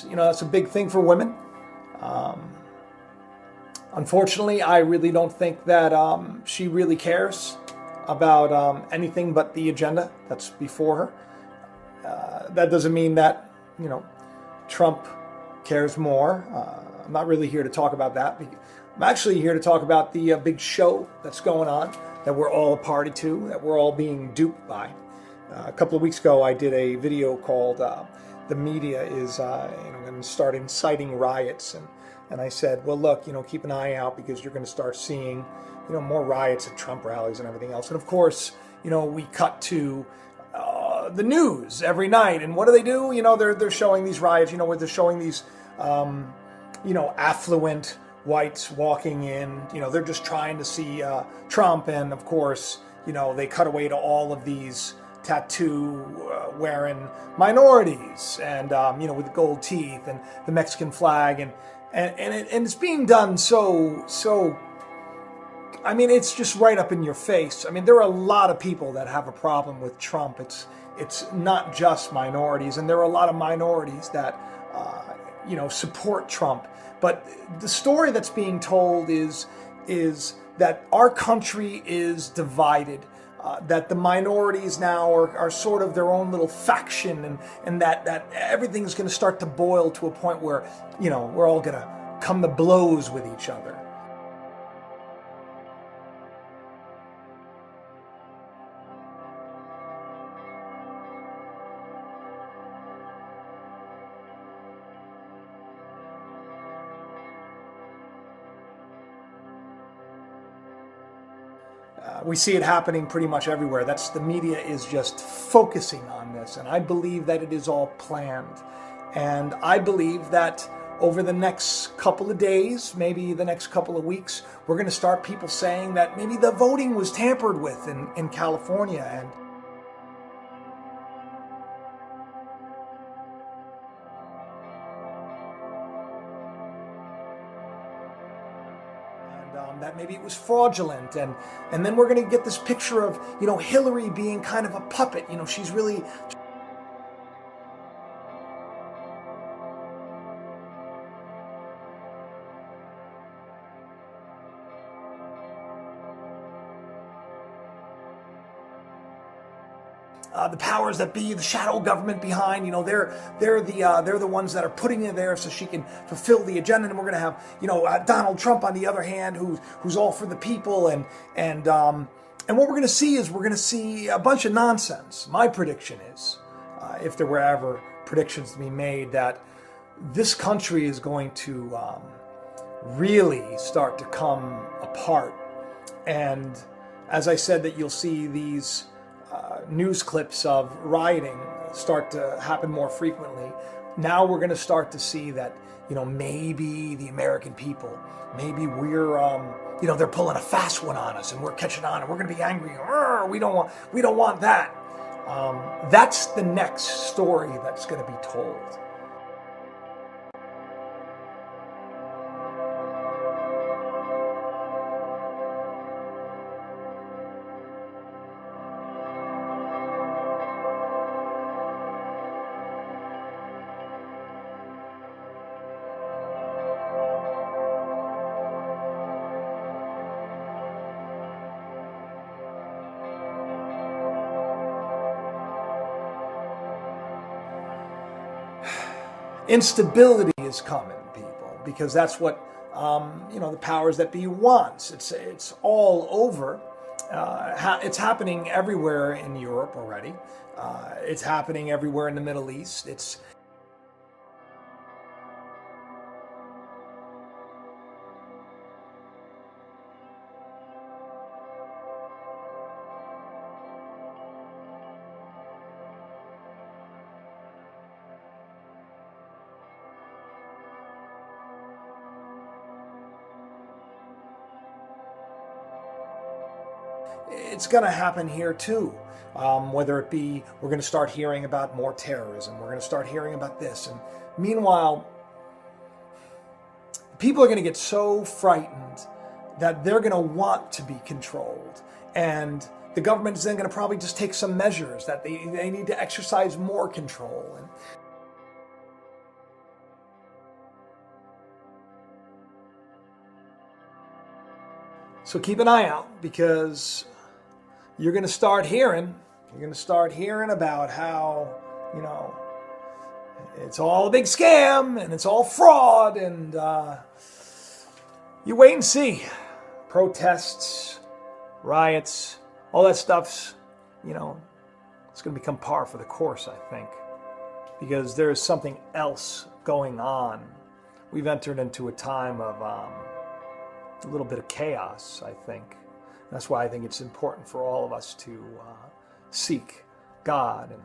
that's a big thing for women. Unfortunately, I really don't think that she really cares about anything but the agenda that's before her. That doesn't mean that, Trump cares more. I'm not really here to talk about that. I'm actually here to talk about the big show that's going on, that we're all a party to, that we're all being duped by. A couple of weeks ago, I did a video called "The Media is going to start inciting riots," and I said, well, look, keep an eye out, because you're going to start seeing, more riots at Trump rallies and everything else. And of course, we cut to the news every night, and what do? They're showing these riots, where they're showing these, affluent whites walking in. They're just trying to see Trump, and of course, they cut away to all of these tattoo wearing minorities, and with gold teeth and the Mexican flag, and it's being done so. It's just right up in your face. There are a lot of people that have a problem with Trump. It's not just minorities, and there are a lot of minorities that support Trump. But the story that's being told is that our country is divided. That the minorities now are sort of their own little faction, and that everything's going to start to boil to a point where, we're all going to come to blows with each other. We see it happening pretty much everywhere. The media is just focusing on this, and I believe that it is all planned. And I believe that over the next couple of days, maybe the next couple of weeks, we're going to start people saying that maybe the voting was tampered with in California, and that maybe it was fraudulent, and then we're going to get this picture of Hillary being kind of a puppet. She's really the powers that be, the shadow government behind, they're the ones that are putting it there so she can fulfill the agenda. And we're going to have, Donald Trump on the other hand, who's all for the people, and what we're going to see is a bunch of nonsense. My prediction is, if there were ever predictions to be made, that this country is going to really start to come apart. And as I said, that you'll see these news clips of rioting start to happen more frequently. Now we're going to start to see that, maybe the American people, maybe we're, they're pulling a fast one on us, and we're catching on, and we're going to be angry. We don't want that. That's the next story that's going to be told. Instability is coming, people, because that's what the powers that be wants. It's all over. It's happening everywhere in Europe already. It's happening everywhere in the Middle East. It's going to happen here too. Whether it be, we're going to start hearing about more terrorism, we're going to start hearing about this. And meanwhile, people are going to get so frightened that they're going to want to be controlled. And the government is then going to probably just take some measures that they need to exercise more control. So keep an eye out, because you're going to start hearing about how, it's all a big scam and it's all fraud, and you wait and see. Protests, riots, all that stuff's, it's going to become par for the course, I think, because there is something else going on. We've entered into a time of a little bit of chaos, I think. That's why I think it's important for all of us to seek God and